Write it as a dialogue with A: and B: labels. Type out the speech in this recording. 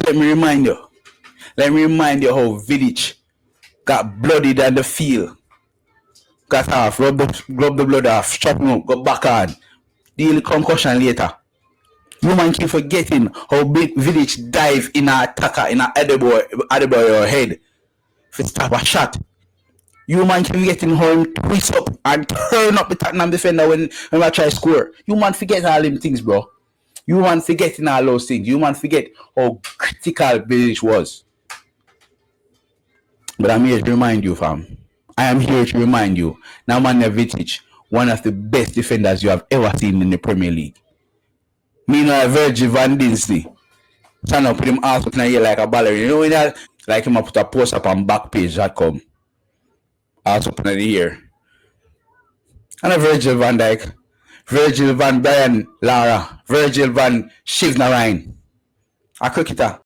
A: let me remind you. Let me remind you how Vidic got bloodied on the field. Got off, rub the blood off, chop him up, go back on. Deal concussion later. You man keep forgetting how big Vidic dive in an attacker, in an Adebayo head to stop a shot. You man keep forgetting how him twist up and turn up the Tottenham defender when I try to score. You man forget all them things, bro. You man forgetting all those things. You man forget how critical Vidic was. But I'm here to remind you, fam. I am here to remind you. Now, Vidic, one of the best defenders you have ever seen in the Premier League. Meanwhile, Virgil van Dijk stand up with him ass up in the air like a ballerina. You know when that, like him put a post up on Backpage.com. Ass up in the air. And a Virgil van Dijk, Virgil van Brian Lara, Virgil van Shivnarine. A cricketer.